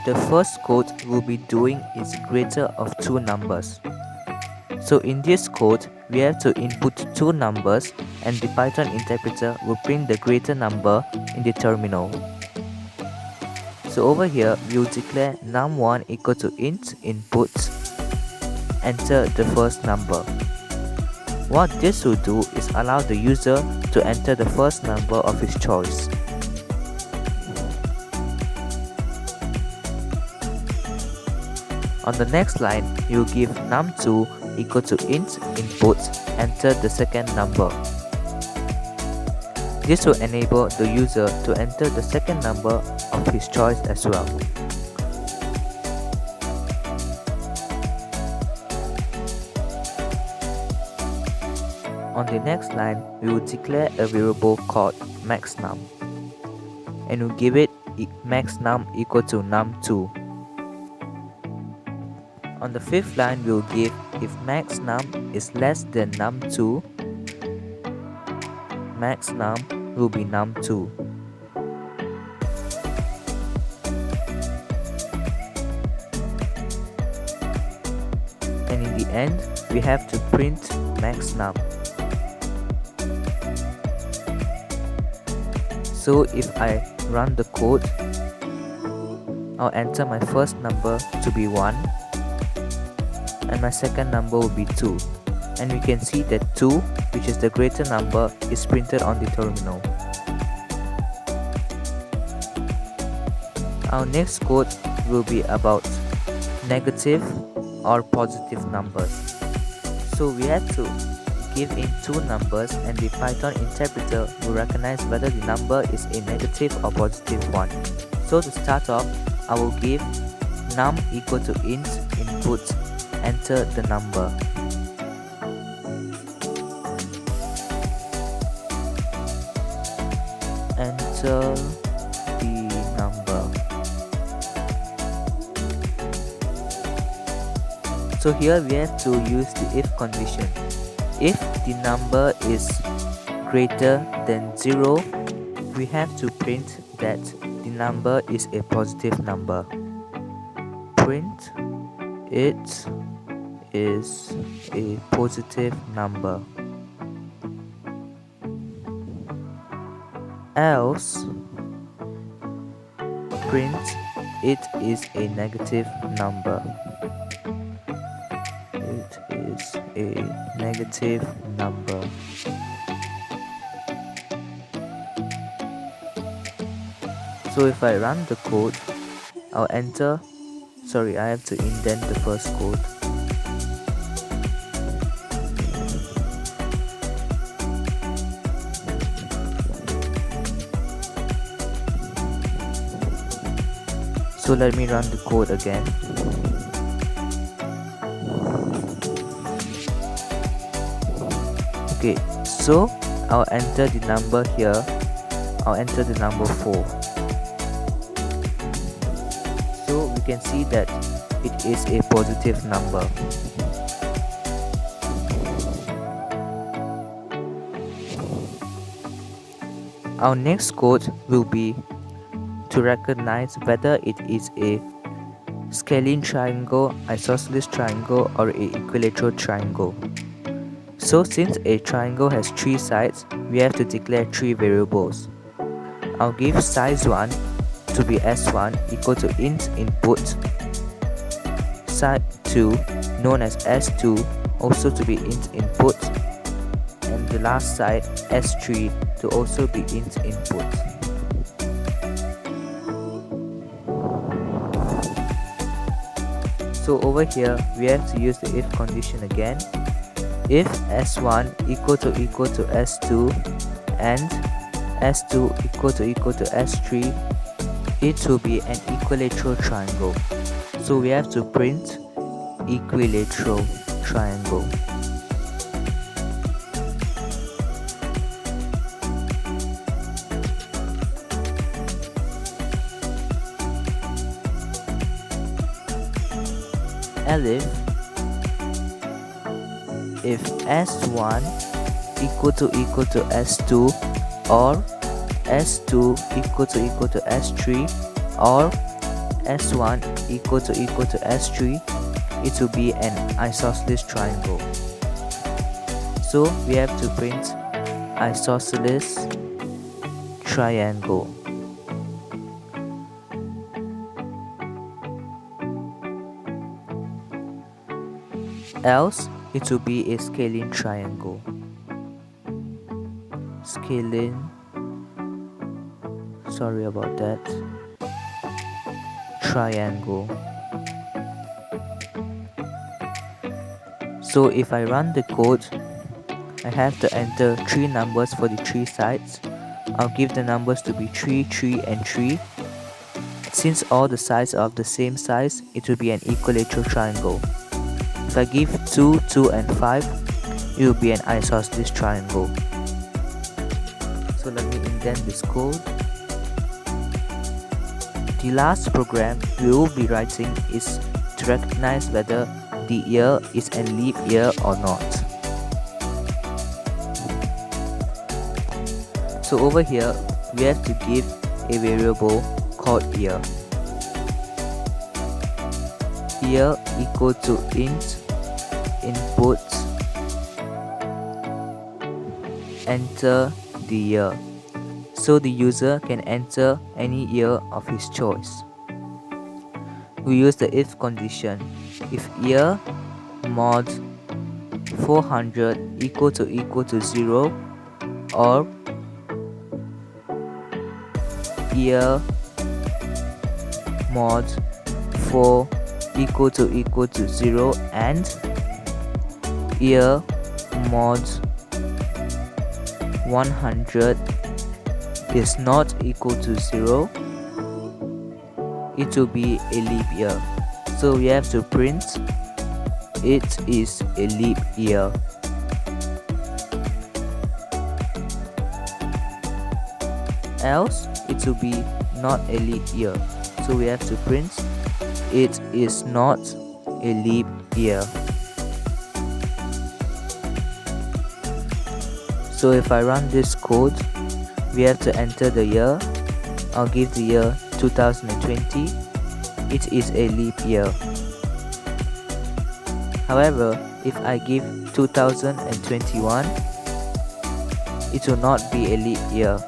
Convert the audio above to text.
the first code we'll be doing is greater of two numbers. So in this code, we have to input two numbers and the Python interpreter will print the greater number in the terminal. So over here, we will declare num1 equal to int input, enter the first number. What this will do is allow the user to enter the first number of his choice. On the next line, you will give num2 equal to int input, enter the second number. This will enable the user to enter the second number of his choice as well. On the next line, we will declare a variable called maxNum and we'll give it maxNum equal to num2. On the fifth line, we will give if maxNum is less than num2, maxNum will be num2. And in the end, we have to print maxNum. So if I run the code, I'll enter my first number to be 1 and my second number will be 2, and we can see that 2, which is the greater number, is printed on the terminal. Our next code will be about negative or positive numbers. So we have to give in two numbers and the Python interpreter will recognize whether the number is a negative or positive one. So to start off, I will give num equal to int input, enter the number. Enter the number. So here we have to use the if condition. If the number is greater than 0, we have to print that the number is a positive number. Print it is a positive number. Else, print it is a negative number. It is a negative number. So if I run the code, I'll enter, I have to indent the first code. So let me run the code again. Okay, so I'll enter the number here. I'll enter the number 4. So we can see that it is a positive number. Our next code will be to recognize whether it is a scalene triangle, isosceles triangle, or a equilateral triangle. So since a triangle has 3 sides, we have to declare 3 variables. I'll give size1 to be s1 equal to int input, side 2 known as s2 also to be int input, and the last side s3 to also be int input. So over here we have to use the if condition again. If s1 equal to s2 and s2 equal to s3, it will be an equilateral triangle. So we have to print equilateral triangle. Elif if s1 equal to s2 or s2 equal to s3 or S1 equal to S3, it will be an isosceles triangle. So we have to print isosceles triangle. Else it will be a scalene triangle. Sorry about that. Triangle. So if I run the code, I have to enter 3 numbers for the 3 sides. I'll give the numbers to be 3, 3 and 3. Since all the sides are of the same size, it will be an equilateral triangle. If I give 2, 2 and 5, it will be an isosceles triangle. So let me indent this code. The last program we will be writing is to recognize whether the year is a leap year or not. So over here, we have to give a variable called year. Year equal to int input enter the year. So the user can enter any year of his choice. We use the if condition. If year mod 400 equal to 0, or year mod 4 equal to 0 and year mod 100 is not equal to 0, it will be a leap year. So we have to print it is a leap year. Else it will be not a leap year. So we have to print it is not a leap year. So if I run this code, we have to enter the year. I'll give the year 2020. It is a leap year. However, if I give 2021, it will not be a leap year.